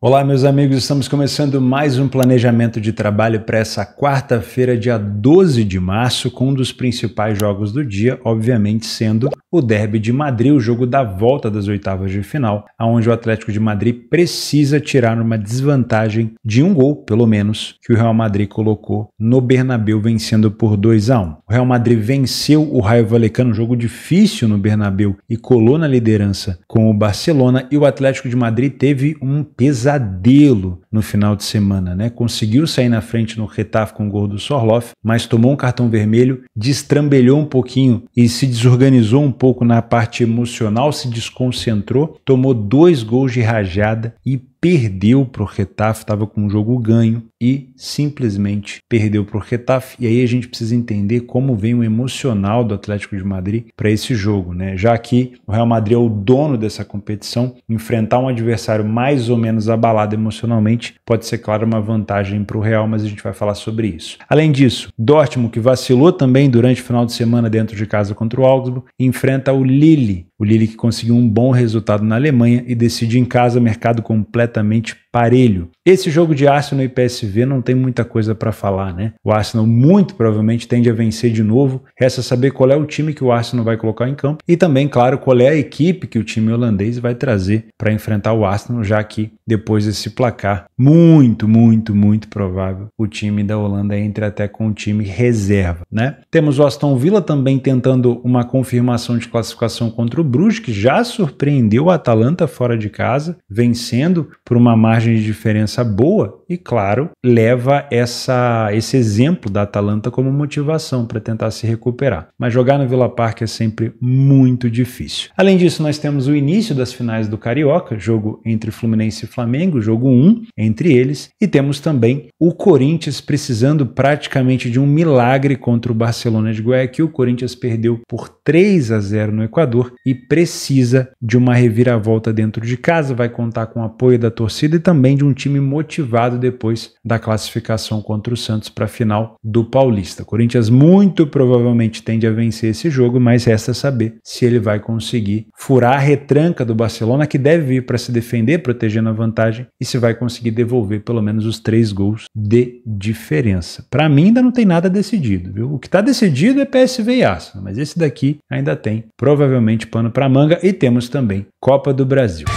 Olá, meus amigos, estamos começando mais um planejamento de trabalho para essa quarta-feira, dia 12 de março, com um dos principais jogos do dia, obviamente sendo o Derby de Madrid, o jogo da volta das oitavas de final, onde o Atlético de Madrid precisa tirar uma desvantagem de um gol, pelo menos, que o Real Madrid colocou no Bernabéu, vencendo por 2-1. O Real Madrid venceu o Rayo Vallecano, um jogo difícil no Bernabéu, e colou na liderança com o Barcelona, e o Atlético de Madrid teve um pesadelo no final de semana, né? Conseguiu sair na frente no Getafe com o gol do Sorloth, mas tomou um cartão vermelho, destrambelhou um pouquinho e se desorganizou um pouco na parte emocional, se desconcentrou, tomou 2 gols de rajada e perdeu para o Getafe, estava com o jogo ganho e simplesmente perdeu para o Getafe. E aí a gente precisa entender como vem o emocional do Atlético de Madrid para esse jogo, né? Já que o Real Madrid é o dono dessa competição, enfrentar um adversário mais ou menos abalado emocionalmente pode ser, claro, uma vantagem para o Real, mas a gente vai falar sobre isso. Além disso, Dortmund, que vacilou também durante o final de semana dentro de casa contra o Augsburg, enfrenta o Lille que conseguiu um bom resultado na Alemanha e decide em casa, mercado completamente parelho. Esse jogo de Arsenal e PSV não tem muita coisa para falar, né? O Arsenal muito provavelmente tende a vencer de novo, resta saber qual é o time que o Arsenal vai colocar em campo e também, claro, qual é a equipe que o time holandês vai trazer para enfrentar o Arsenal, já que depois desse placar, muito provável, o time da Holanda entre até com o time reserva, né? Temos o Aston Villa também tentando uma confirmação de classificação contra o Bruges, que já surpreendeu o Atalanta fora de casa, vencendo por uma margem de diferença boa e, claro, leva esse exemplo da Atalanta como motivação para tentar se recuperar. Mas jogar no Villa Park é sempre muito difícil. Além disso, nós temos o início das finais do Carioca, jogo entre Fluminense e Flamengo, jogo 1 entre eles, e temos também o Corinthians precisando praticamente de um milagre contra o Barcelona de Guayaquil. O Corinthians perdeu por 3-0 no Equador e precisa de uma reviravolta dentro de casa, vai contar com o apoio da torcida e também de um time motivado depois da classificação contra o Santos para a final do Paulista. O Corinthians muito provavelmente tende a vencer esse jogo, mas resta saber se ele vai conseguir furar a retranca do Barcelona, que deve vir para se defender, protegendo a vantagem, e se vai conseguir devolver pelo menos os 3 gols de diferença. Para mim ainda não tem nada decidido, viu? O que está decidido é PSV e Arsenal, mas esse daqui ainda tem provavelmente pano para manga, e temos também Copa do Brasil.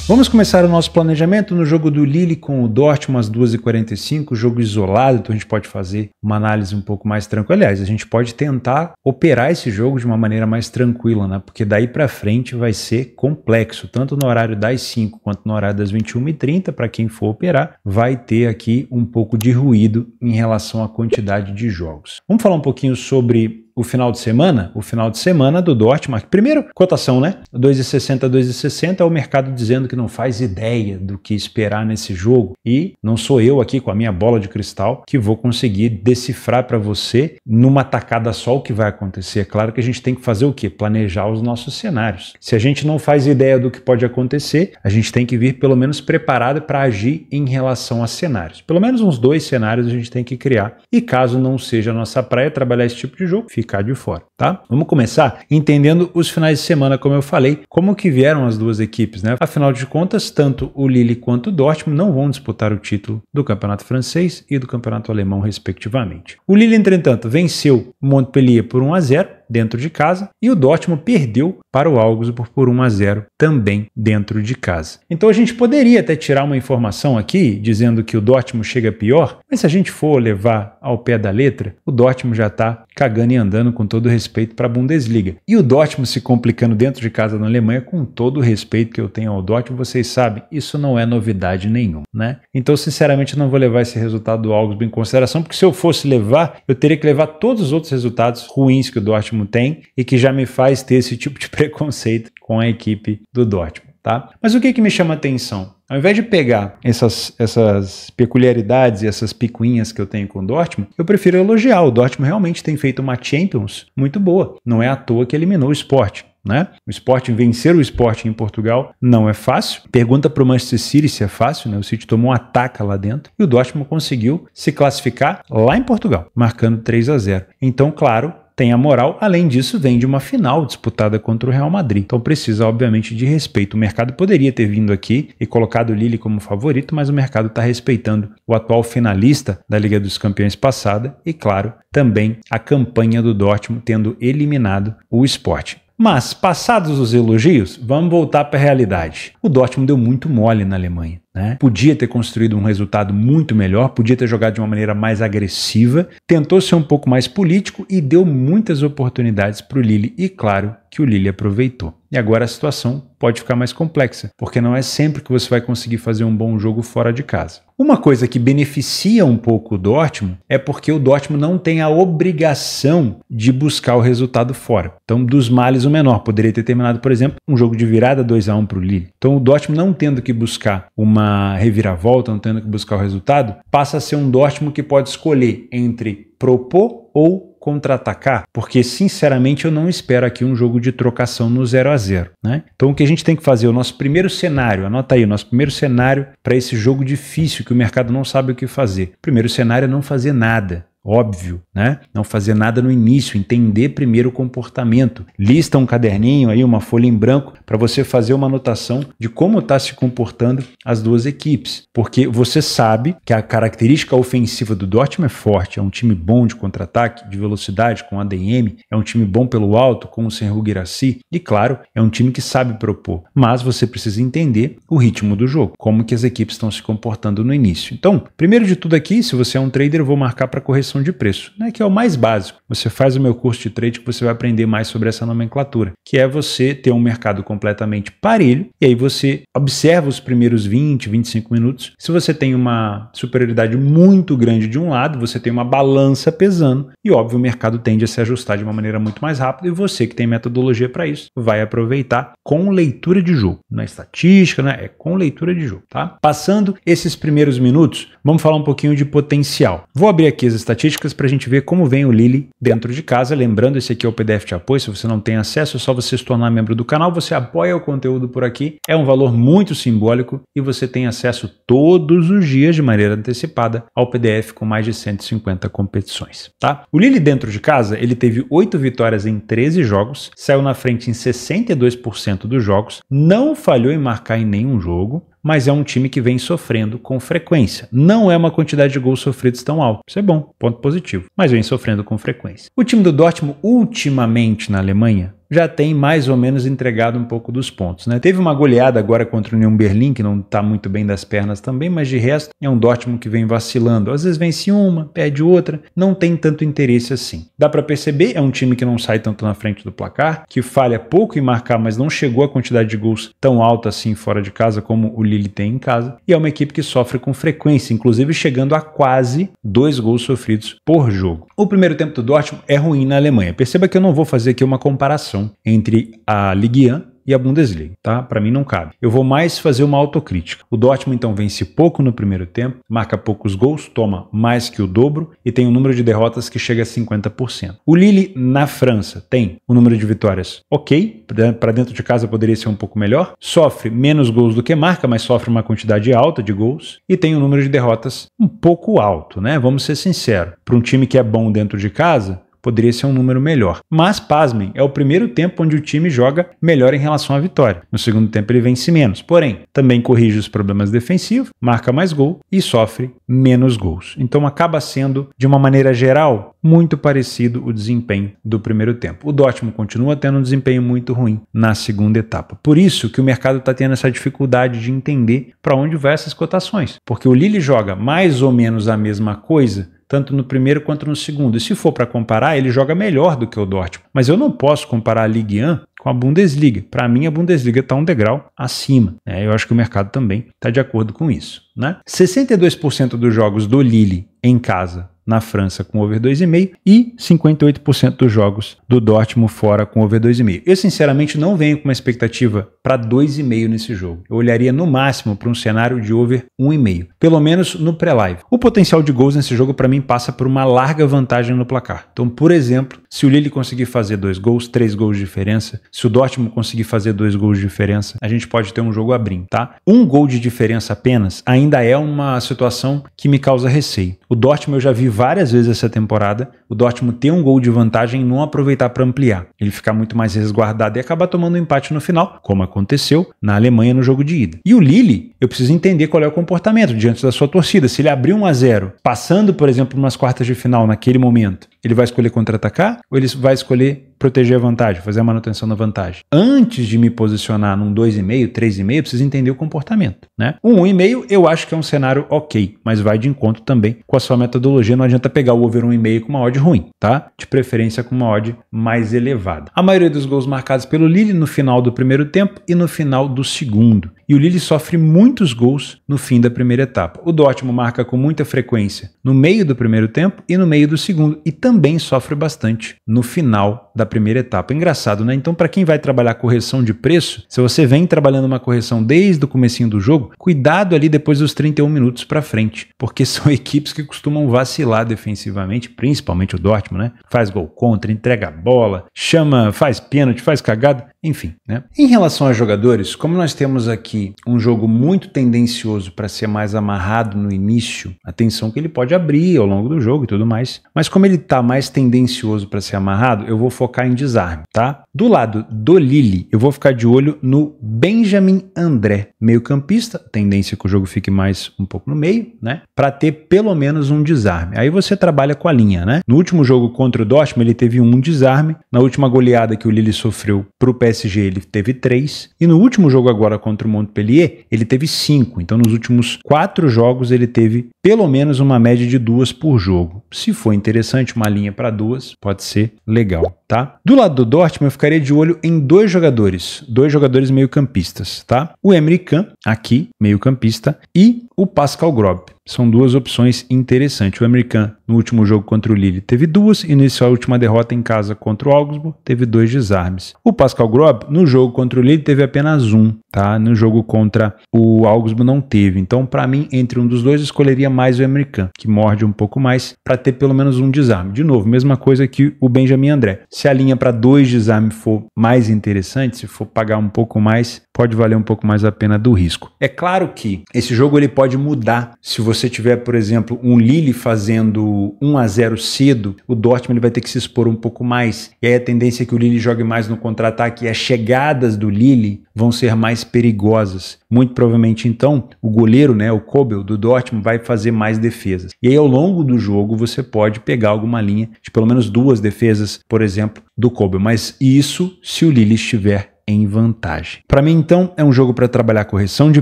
Vamos começar o nosso planejamento no jogo do Lille com o Dortmund às 2h45, jogo isolado, então a gente pode fazer uma análise um pouco mais tranquila. Aliás, a gente pode tentar operar esse jogo de uma maneira mais tranquila, né? Porque daí para frente vai ser complexo, tanto no horário das 5 quanto no horário das 21h30, para quem for operar, vai ter aqui um pouco de ruído em relação à quantidade de jogos. Vamos falar um pouquinho sobre o final de semana do Dortmund. Primeiro, cotação, né? 2,60 é o mercado dizendo que não faz ideia do que esperar nesse jogo, e não sou eu aqui com a minha bola de cristal que vou conseguir decifrar para você numa tacada só o que vai acontecer. É claro que a gente tem que fazer o quê? Planejar os nossos cenários. Se a gente não faz ideia do que pode acontecer, a gente tem que vir pelo menos preparado para agir em relação a cenários. Pelo menos uns 2 cenários a gente tem que criar, e caso não seja a nossa praia trabalhar esse tipo de jogo, ficar de fora, tá? Vamos começar entendendo os finais de semana, como eu falei, como que vieram as duas equipes, né? Afinal de contas, tanto o Lille quanto o Dortmund não vão disputar o título do campeonato francês e do campeonato alemão, respectivamente. O Lille, entretanto, venceu o Montpellier por 1-0 dentro de casa, e o Dortmund perdeu para o Augsburg por 1-0 também dentro de casa. Então a gente poderia até tirar uma informação aqui dizendo que o Dortmund chega pior, mas se a gente for levar ao pé da letra, o Dortmund já está cagando e andando, com todo respeito para a Bundesliga. E o Dortmund se complicando dentro de casa na Alemanha, com todo o respeito que eu tenho ao Dortmund, vocês sabem, isso não é novidade nenhuma, né? Então, sinceramente, eu não vou levar esse resultado do Augsburg em consideração, porque se eu fosse levar, eu teria que levar todos os outros resultados ruins que o Dortmund tem e que já me faz ter esse tipo de preconceito com a equipe do Dortmund, tá? Mas o que me chama a atenção? Ao invés de pegar essas peculiaridades e essas picuinhas que eu tenho com o Dortmund, eu prefiro elogiar. O Dortmund realmente tem feito uma Champions muito boa. Não é à toa que eliminou o Sporting, né? O Sporting, vencer o Sporting em Portugal não é fácil. Pergunta para o Manchester City se é fácil, né? O City tomou um ataque lá dentro e o Dortmund conseguiu se classificar lá em Portugal, marcando 3-0. Então, claro, tem a moral. Além disso, vem de uma final disputada contra o Real Madrid. Então precisa, obviamente, de respeito. O mercado poderia ter vindo aqui e colocado o Lille como favorito, mas o mercado está respeitando o atual finalista da Liga dos Campeões passada e, claro, também a campanha do Dortmund tendo eliminado o Sporting. Mas, passados os elogios, vamos voltar para a realidade. O Dortmund deu muito mole na Alemanha, né? Podia ter construído um resultado muito melhor, podia ter jogado de uma maneira mais agressiva, tentou ser um pouco mais político e deu muitas oportunidades para o Lille e, claro, que o Lille aproveitou. E agora a situação pode ficar mais complexa, porque não é sempre que você vai conseguir fazer um bom jogo fora de casa. Uma coisa que beneficia um pouco o Dortmund é porque o Dortmund não tem a obrigação de buscar o resultado fora. Então, dos males o menor. Poderia ter terminado, por exemplo, um jogo de virada 2-1 para o Lille. Então, o Dortmund não tendo que buscar uma reviravolta, não tendo que buscar o resultado, passa a ser um Dortmund que pode escolher entre propor ou contra-atacar, porque sinceramente eu não espero aqui um jogo de trocação no 0-0, né? Então o que a gente tem que fazer, o nosso primeiro cenário, anota aí, o nosso primeiro cenário para esse jogo difícil que o mercado não sabe o que fazer. Primeiro cenário é não fazer nada. Óbvio, né? Não fazer nada no início, entender primeiro o comportamento. Lista um caderninho aí, uma folha em branco, para você fazer uma anotação de como está se comportando as duas equipes. Porque você sabe que a característica ofensiva do Dortmund é forte, é um time bom de contra-ataque, de velocidade, com ADM, é um time bom pelo alto, com o Serhou Guirassy, e claro, é um time que sabe propor. Mas você precisa entender o ritmo do jogo, como que as equipes estão se comportando no início. Então, primeiro de tudo aqui, se você é um trader, eu vou marcar para correção de preço, né, que é o mais básico. Você faz o meu curso de trade que você vai aprender mais sobre essa nomenclatura, que é você ter um mercado completamente parelho e aí você observa os primeiros 20, 25 minutos. Se você tem uma superioridade muito grande de um lado, você tem uma balança pesando e, óbvio, o mercado tende a se ajustar de uma maneira muito mais rápida e você que tem metodologia para isso vai aproveitar com leitura de jogo. Não é estatística, né? É com leitura de jogo, tá? Passando esses primeiros minutos, vamos falar um pouquinho de potencial. Vou abrir aqui as estatísticas para a gente ver como vem o Lille dentro de casa. Lembrando, esse aqui é o PDF de apoio. Se você não tem acesso, é só você se tornar membro do canal. Você apoia o conteúdo por aqui. É um valor muito simbólico e você tem acesso todos os dias de maneira antecipada ao PDF com mais de 150 competições, tá? O Lille dentro de casa, ele teve 8 vitórias em 13 jogos, saiu na frente em 62% dos jogos, não falhou em marcar em nenhum jogo, mas é um time que vem sofrendo com frequência. Não é uma quantidade de gols sofridos tão alta. Isso é bom, ponto positivo, mas vem sofrendo com frequência. O time do Dortmund, ultimamente na Alemanha, já tem mais ou menos entregado um pouco dos pontos, né? Teve uma goleada agora contra o Union Berlin, que não está muito bem das pernas também, mas de resto é um Dortmund que vem vacilando. Às vezes vence uma, perde outra, não tem tanto interesse assim. Dá para perceber, é um time que não sai tanto na frente do placar, que falha pouco em marcar, mas não chegou a quantidade de gols tão alta assim fora de casa como o Lille tem em casa, e é uma equipe que sofre com frequência, inclusive chegando a quase 2 gols sofridos por jogo. O primeiro tempo do Dortmund é ruim na Alemanha. Perceba que eu não vou fazer aqui uma comparação entre a Ligue 1 e a Bundesliga, tá? Para mim não cabe. Eu vou mais fazer uma autocrítica. O Dortmund então vence pouco no primeiro tempo, marca poucos gols, toma mais que o dobro e tem um número de derrotas que chega a 50%. O Lille na França tem um número de vitórias ok, para dentro de casa poderia ser um pouco melhor, sofre menos gols do que marca, mas sofre uma quantidade alta de gols e tem um número de derrotas um pouco alto, né? Vamos ser sinceros. Para um time que é bom dentro de casa, poderia ser um número melhor. Mas, pasmem, é o primeiro tempo onde o time joga melhor em relação à vitória. No segundo tempo ele vence menos. Porém, também corrige os problemas defensivos, marca mais gol e sofre menos gols. Então acaba sendo, de uma maneira geral, muito parecido o desempenho do primeiro tempo. O Dortmund continua tendo um desempenho muito ruim na segunda etapa. Por isso que o mercado está tendo essa dificuldade de entender para onde vai essas cotações. Porque o Lille joga mais ou menos a mesma coisa, tanto no primeiro quanto no segundo. E se for para comparar, ele joga melhor do que o Dortmund. Mas eu não posso comparar a Ligue 1 com a Bundesliga. Para mim, a Bundesliga está um degrau acima. Eu acho que o mercado também está de acordo com isso, né? 62% dos jogos do Lille em casa na França com over 2,5 e 58% dos jogos do Dortmund fora com over 2,5. Eu, sinceramente, não venho com uma expectativa para 2,5 nesse jogo. Eu olharia no máximo para um cenário de over 1,5, pelo menos no pré-live. O potencial de gols nesse jogo, para mim, passa por uma larga vantagem no placar. Então, por exemplo, Se o Lille conseguir fazer 2 gols, 3 gols de diferença, se o Dortmund conseguir fazer 2 gols de diferença, a gente pode ter um jogo abrindo, tá? 1 gol de diferença apenas ainda é uma situação que me causa receio. O Dortmund eu já vi várias vezes essa temporada, o Dortmund ter um gol de vantagem e não aproveitar para ampliar. Ele ficar muito mais resguardado e acabar tomando um empate no final, como aconteceu na Alemanha no jogo de ida. E o Lille, eu preciso entender qual é o comportamento diante da sua torcida. Se ele abrir 1-0, passando, por exemplo, umas quartas de final naquele momento, ele vai escolher contra-atacar ou ele vai escolher proteger a vantagem, fazer a manutenção da vantagem? Antes de me posicionar num 2,5, 3,5, eu preciso entender o comportamento, né? 1,5 eu acho que é um cenário ok, mas vai de encontro também com a sua metodologia. Não adianta pegar o over 1,5 com uma odd ruim, tá? De preferência com uma odd mais elevada. A maioria dos gols marcados pelo Lille no final do primeiro tempo e no final do segundo. E o Lille sofre muitos gols no fim da primeira etapa. O Dortmund marca com muita frequência no meio do primeiro tempo e no meio do segundo, e também sofre bastante no final da primeira etapa. Engraçado, né? Então, para quem vai trabalhar correção de preço, se você vem trabalhando uma correção desde o comecinho do jogo, cuidado ali depois dos 31 minutos para frente, porque são equipes que costumam vacilar defensivamente, principalmente o Dortmund, né? Faz gol contra, entrega a bola, chama, faz pênalti, faz cagada, enfim, né? Em relação a jogadores, como nós temos aqui um jogo muito tendencioso para ser mais amarrado no início, atenção que ele pode abrir ao longo do jogo e tudo mais, mas como ele está mais tendencioso para ser amarrado, eu vou focar em desarme, tá? Do lado do Lille, eu vou ficar de olho no Benjamin André, meio campista, tendência que o jogo fique mais um pouco no meio, né? Para ter pelo menos um desarme. Aí você trabalha com a linha, né? No último jogo contra o Dortmund, ele teve um desarme. Na última goleada que o Lille sofreu pro PSG, ele teve 3. E no último jogo agora contra o Montpellier, ele teve 5. Então nos últimos 4 jogos ele teve pelo menos uma média de 2 por jogo. Se for interessante, uma linha para 2, pode ser legal, tá? Do lado do Dortmund, eu ficaria de olho em 2 jogadores meio-campistas, tá? O Emre Can, aqui, meio-campista, e o Pascal Grob. São 2 opções interessantes. O Emre Can, no último jogo contra o Lille, teve 2, e nessa última derrota em casa contra o Augsburg, teve 2 desarmes. O Pascal Grob, no jogo contra o Lille, teve apenas 1, tá? No jogo contra o Augsburg não teve. Então, para mim, entre um dos 2, eu escolheria mais o Emre Can, que morde um pouco mais, para ter pelo menos um desarme. De novo, mesma coisa que o Benjamin André. Se a linha para 2 desarmes for mais interessante, se for pagar um pouco mais, pode valer um pouco mais a pena do risco. É claro que esse jogo ele pode mudar. Se você tiver, por exemplo, um Lille fazendo 1-0 cedo, o Dortmund ele vai ter que se expor um pouco mais. E aí a tendência é que o Lille jogue mais no contra-ataque e as chegadas do Lille vão ser mais perigosas. Muito provavelmente, então, o goleiro, né, o Kobel do Dortmund vai fazer mais defesas. E aí, ao longo do jogo, você pode pegar alguma linha de pelo menos 2 defesas, por exemplo, do Kobel. Mas isso se o Lille estiver em vantagem. Para mim, então, é um jogo para trabalhar correção de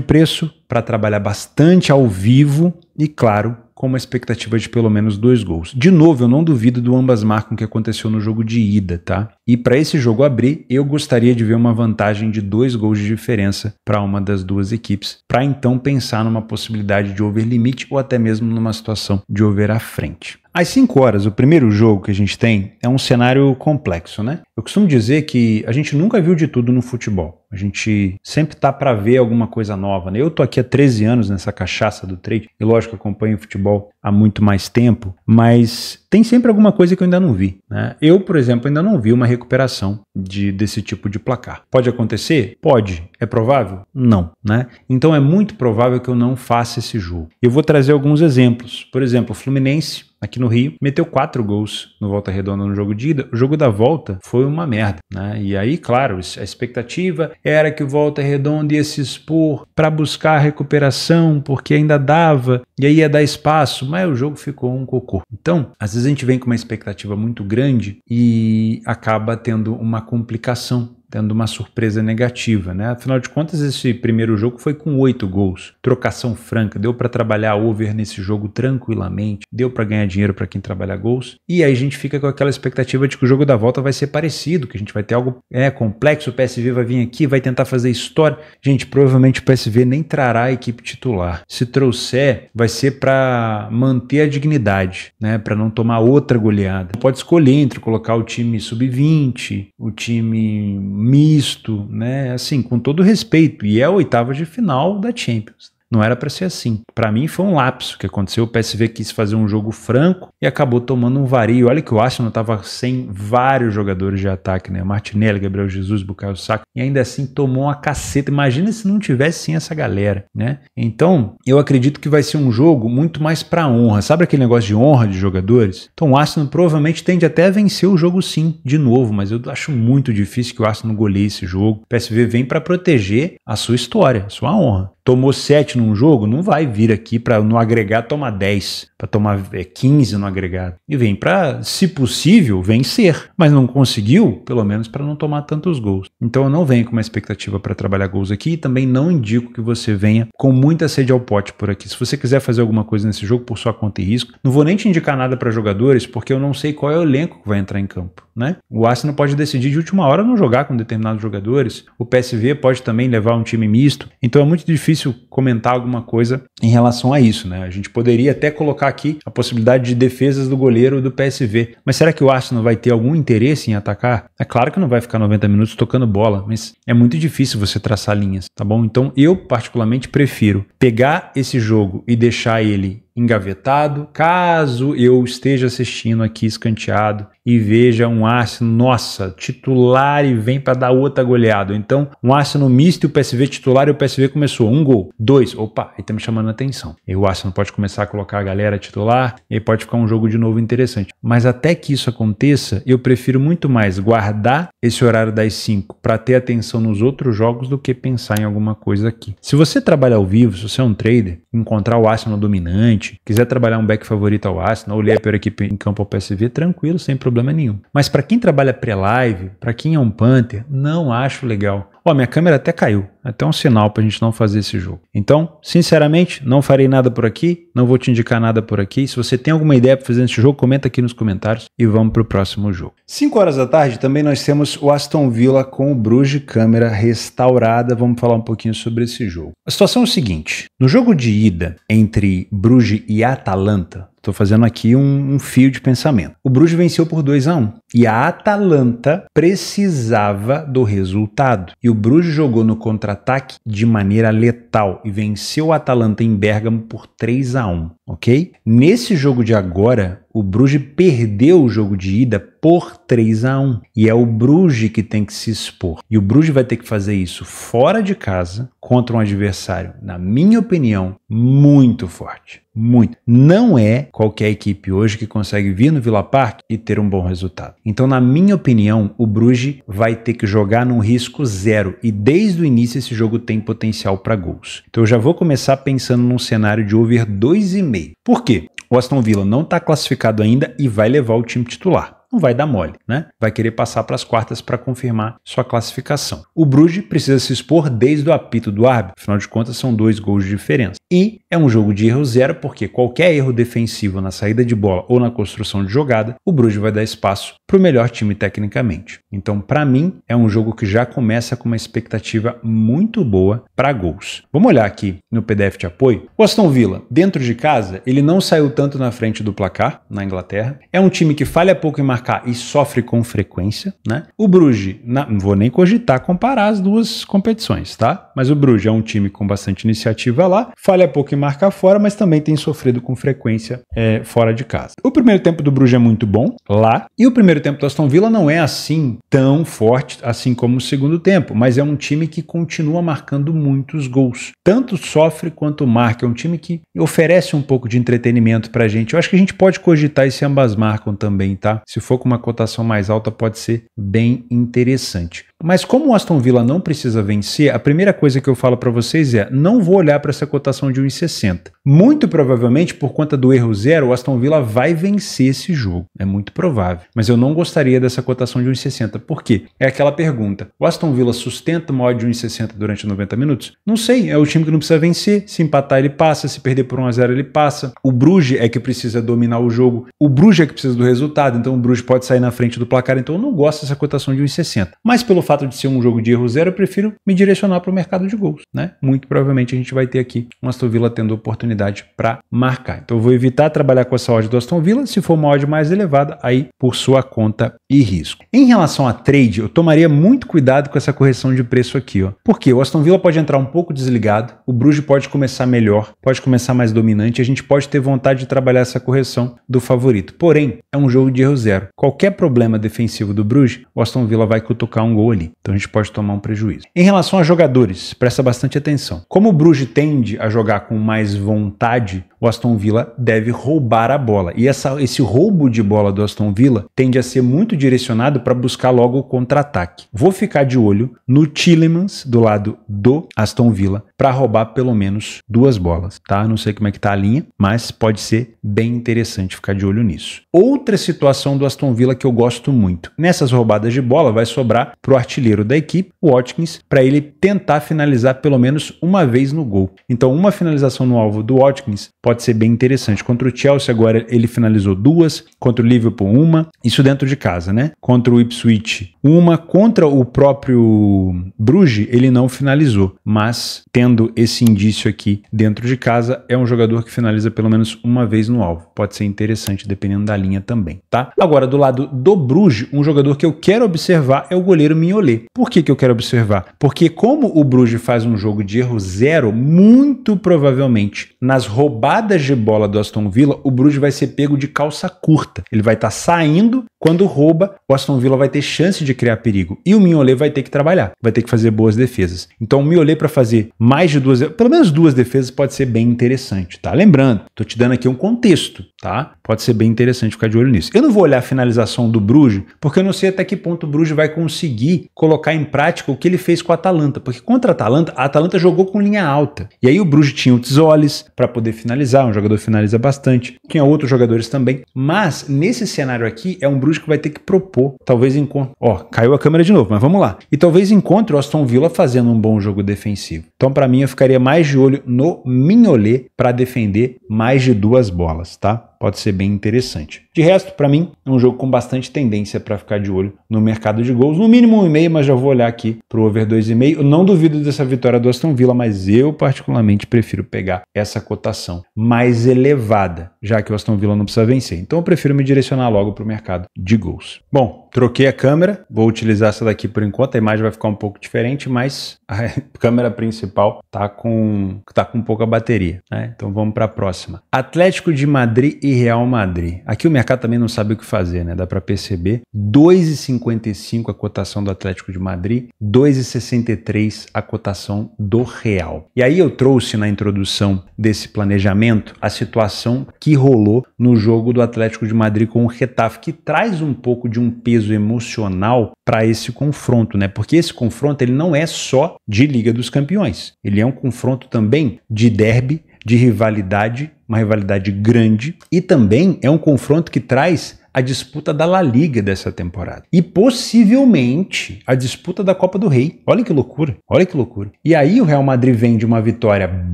preço, para trabalhar bastante ao vivo e, claro, com uma expectativa de pelo menos 2 gols. De novo, eu não duvido do ambas marcam que aconteceu no jogo de ida, tá? E para esse jogo abrir, eu gostaria de ver uma vantagem de 2 gols de diferença para uma das 2 equipes, para então pensar numa possibilidade de over limite ou até mesmo numa situação de over à frente. Às 5 horas, o primeiro jogo que a gente tem é um cenário complexo, né? Eu costumo dizer que a gente nunca viu de tudo no futebol. A gente sempre tá para ver alguma coisa nova, né? Eu tô aqui há 13 anos nessa cachaça do trade e lógico acompanho futebol há muito mais tempo, mas tem sempre alguma coisa que eu ainda não vi, né? Eu, por exemplo, ainda não vi uma recuperação desse tipo de placar. Pode acontecer? Pode. É provável? Não, né? Então é muito provável que eu não faça esse jogo. Eu vou trazer alguns exemplos. Por exemplo, o Fluminense aqui no Rio, meteu 4 gols no Volta Redonda no jogo de ida. O jogo da volta foi uma merda, né? E aí, claro, a expectativa era que o Volta Redonda ia se expor para buscar a recuperação, porque ainda dava, e aí ia dar espaço, mas o jogo ficou um cocô. Então, às vezes a gente vem com uma expectativa muito grande e acaba tendo uma complicação, tendo uma surpresa negativa, né? Afinal de contas, esse primeiro jogo foi com 8 gols, trocação franca, deu para trabalhar over nesse jogo tranquilamente, deu para ganhar dinheiro para quem trabalha gols, e aí a gente fica com aquela expectativa de que o jogo da volta vai ser parecido, que a gente vai ter algo complexo, o PSV vai vir aqui, vai tentar fazer história. Gente, provavelmente o PSV nem trará a equipe titular. Se trouxer, vai ser para manter a dignidade, né? Para não tomar outra goleada. Pode escolher entre colocar o time sub-20, o time misto, né? Assim, com todo respeito, e é a 8ª de final da Champions. Não era para ser assim. Para mim foi um lapso que aconteceu. O PSV quis fazer um jogo franco e acabou tomando um vario. Olha que o Arsenal estava sem vários jogadores de ataque, né? Martinelli, Gabriel Jesus, Bukayo Saka, e ainda assim tomou uma caceta. Imagina se não tivesse sim essa galera, né? Então, eu acredito que vai ser um jogo muito mais para honra. Sabe aquele negócio de honra de jogadores? Então, o Arsenal provavelmente tende até a vencer o jogo sim, de novo, mas eu acho muito difícil que o Arsenal goleie esse jogo. O PSV vem para proteger a sua história, a sua honra. Tomou 7 num jogo, não vai vir aqui para no agregado tomar 10, para tomar 15 no agregado. E vem para, se possível, vencer. Mas não conseguiu, pelo menos para não tomar tantos gols. Então eu não venho com uma expectativa para trabalhar gols aqui e também não indico que você venha com muita sede ao pote por aqui. Se você quiser fazer alguma coisa nesse jogo por sua conta e risco, não vou nem te indicar nada para jogadores, porque eu não sei qual é o elenco que vai entrar em campo, né? O Arsenal pode decidir de última hora não jogar com determinados jogadores. O PSV pode também levar um time misto. Então é muito difícil comentar alguma coisa em relação a isso, né? A gente poderia até colocar aqui a possibilidade de defesas do goleiro do PSV, mas será que o Arsenal vai ter algum interesse em atacar? É claro que não vai ficar 90 minutos tocando bola, mas é muito difícil você traçar linhas, tá bom? Então eu particularmente prefiro pegar esse jogo e deixar ele engavetado, caso eu esteja assistindo aqui escanteado e veja um Arsenal, nossa, titular e vem para dar outra goleada. Então, um Arsenal misto e o PSV titular e o PSV começou 1 gol, 2, opa, aí tá me chamando a atenção. E o Arsenal pode começar a colocar a galera titular e aí pode ficar um jogo de novo interessante. Mas até que isso aconteça, eu prefiro muito mais guardar esse horário das 5 para ter atenção nos outros jogos do que pensar em alguma coisa aqui. Se você trabalha ao vivo, se você é um trader, encontrar o Arsenal dominante, quiser trabalhar um back favorito ao Arsenal ou ler a pior equipe em campo ao PSV, tranquilo, sem problema nenhum. Mas para quem trabalha pré-live, para quem é um punter, não acho legal. Ó, minha câmera até caiu, até um sinal pra gente não fazer esse jogo. Então, sinceramente, não farei nada por aqui, não vou te indicar nada por aqui. Se você tem alguma ideia para fazer esse jogo, comenta aqui nos comentários e vamos pro próximo jogo. 5 horas da tarde também nós temos o Aston Villa com o Bruges, câmera restaurada. Vamos falar um pouquinho sobre esse jogo. A situação é o seguinte, no jogo de ida entre Bruges e Atalanta, estou fazendo aqui um fio de pensamento. O Bruges venceu por 2-1 e a Atalanta precisava do resultado. E o Bruges jogou no contra-ataque de maneira letal e venceu a Atalanta em Bérgamo por 3-1, ok? Nesse jogo de agora, o Bruges perdeu o jogo de ida por 3-1 e é o Bruges que tem que se expor. E o Bruges vai ter que fazer isso fora de casa contra um adversário, na minha opinião, muito forte. Muito. Não é qualquer equipe hoje que consegue vir no Villa Park e ter um bom resultado. Então, na minha opinião, o Bruges vai ter que jogar num risco zero e desde o início esse jogo tem potencial para gols. Então, eu já vou começar pensando num cenário de over 2,5. Por quê? O Aston Villa não está classificado ainda e vai levar o time titular. Não vai dar mole, né? Vai querer passar para as quartas para confirmar sua classificação. O Bruges precisa se expor desde o apito do árbitro, afinal de contas são 2 gols de diferença. E é um jogo de erro zero, porque qualquer erro defensivo na saída de bola ou na construção de jogada, o Bruges vai dar espaço para o melhor time tecnicamente. Então, para mim, é um jogo que já começa com uma expectativa muito boa para gols. Vamos olhar aqui no PDF de apoio. O Aston Villa, dentro de casa, ele não saiu tanto na frente do placar na Inglaterra. É um time que falha pouco em marcar e sofre com frequência, né? O Bruges, não vou nem cogitar comparar as duas competições, tá? Mas o Bruges é um time com bastante iniciativa lá, falha pouco em marcar fora, mas também tem sofrido com frequência fora de casa. O primeiro tempo do Bruges é muito bom lá, e o primeiro tempo do Aston Villa não é assim tão forte assim como o segundo tempo, mas é um time que continua marcando muitos gols. Tanto sofre quanto marca, é um time que oferece um pouco de entretenimento pra gente. Eu acho que a gente pode cogitar e se ambas marcam também, tá? Se for com uma cotação mais alta, pode ser bem interessante. Mas como o Aston Villa não precisa vencer, a primeira coisa que eu falo para vocês é, não vou olhar para essa cotação de 1,60. Muito provavelmente, por conta do erro zero, o Aston Villa vai vencer esse jogo. É muito provável. Mas eu não gostaria dessa cotação de 1,60. Por quê? É aquela pergunta. O Aston Villa sustenta uma odd de 1,60 durante 90 minutos? Não sei. É o time que não precisa vencer. Se empatar, ele passa. Se perder por 1-0, ele passa. O Bruges é que precisa dominar o jogo. O Bruges é que precisa do resultado. Então o Bruges pode sair na frente do placar. Então eu não gosto dessa cotação de 1,60. Mas pelo fato de ser um jogo de erro zero, eu prefiro me direcionar para o mercado de gols, né? Muito provavelmente a gente vai ter aqui um Aston Villa tendo oportunidade para marcar. Então eu vou evitar trabalhar com essa odd do Aston Villa. Se for uma odd mais elevada, aí por sua conta e risco. Em relação a trade, eu tomaria muito cuidado com essa correção de preço aqui, ó. Porque o Aston Villa pode entrar um pouco desligado, o Bruges pode começar melhor, pode começar mais dominante, a gente pode ter vontade de trabalhar essa correção do favorito. Porém, é um jogo de erro zero. Qualquer problema defensivo do Bruges, o Aston Villa vai cutucar um gol ali. Então a gente pode tomar um prejuízo. Em relação a jogadores, presta bastante atenção. Como o Bruges tende a jogar com mais vontade, o Aston Villa deve roubar a bola. E esse roubo de bola do Aston Villa tende a ser muito direcionado para buscar logo o contra-ataque. Vou ficar de olho no Tielemans do lado do Aston Villa para roubar pelo menos 2 bolas, tá? Não sei como é que tá a linha, mas pode ser bem interessante ficar de olho nisso. Outra situação do Aston Villa que eu gosto muito. Nessas roubadas de bola vai sobrar para o artilheiro da equipe, o Watkins, para ele tentar finalizar pelo menos uma vez no gol. Então uma finalização no alvo do Watkins pode ser bem interessante. Contra o Chelsea agora ele finalizou 2, contra o Liverpool 1, isso dentro de casa, né? Contra o Ipswich 1, contra o próprio Bruges ele não finalizou, mas tendo esse indício aqui dentro de casa, é um jogador que finaliza pelo menos uma vez no alvo. Pode ser interessante dependendo da linha também, tá? Agora, do lado do Bruges, um jogador que eu quero observar é o goleiro Mignolet. Por que eu quero observar? Porque como o Bruges faz um jogo de erro zero, muito provavelmente nas roubadas de bola do Aston Villa, o Bruges vai ser pego de calça curta. Ele vai estar saindo, quando rouba, o Aston Villa vai ter chance de criar perigo. E o Mignolet vai ter que trabalhar, vai ter que fazer boas defesas. Então o Mignolet para fazer mais de 2, pelo menos 2 defesas pode ser bem interessante, tá? Lembrando, tô te dando aqui um contexto, tá? Pode ser bem interessante ficar de olho nisso. Eu não vou olhar a finalização do Bruges, porque eu não sei até que ponto o Bruges vai conseguir colocar em prática o que ele fez com a Atalanta, porque contra a Atalanta jogou com linha alta. E aí o Bruges tinha o Tzolis para poder finalizar, um jogador que finaliza bastante. Tinha outros jogadores também, mas nesse cenário aqui é um Bruges que vai ter que propor, talvez encontre... Ó, caiu a câmera de novo, mas vamos lá. E talvez encontre o Aston Villa fazendo um bom jogo defensivo. Então para mim eu ficaria mais de olho no Mignolet para defender mais de 2 bolas, tá? Pode ser bem interessante. De resto, para mim, é um jogo com bastante tendência para ficar de olho no mercado de gols. No mínimo 1,5, mas já vou olhar aqui para o over 2,5. Eu não duvido dessa vitória do Aston Villa, mas eu particularmente prefiro pegar essa cotação mais elevada, já que o Aston Villa não precisa vencer. Então eu prefiro me direcionar logo para o mercado de gols. Bom, troquei a câmera, vou utilizar essa daqui por enquanto. A imagem vai ficar um pouco diferente, mas a câmera principal tá com pouca bateria, né? Então vamos para a próxima. Atlético de Madrid e Real Madrid. Aqui o mercado também não sabe o que fazer, né? Dá para perceber. 2,55 a cotação do Atlético de Madrid, 2,63 a cotação do Real. E aí eu trouxe na introdução desse planejamento a situação que rolou no jogo do Atlético de Madrid com o Getafe, que traz um pouco de um peso emocional para esse confronto, né? Porque esse confronto ele não é só de Liga dos Campeões. Ele é um confronto também de derby, de rivalidade, uma rivalidade grande, e também é um confronto que traz a disputa da La Liga dessa temporada. E possivelmente a disputa da Copa do Rei. Olha que loucura, olha que loucura. E aí o Real Madrid vem de uma vitória,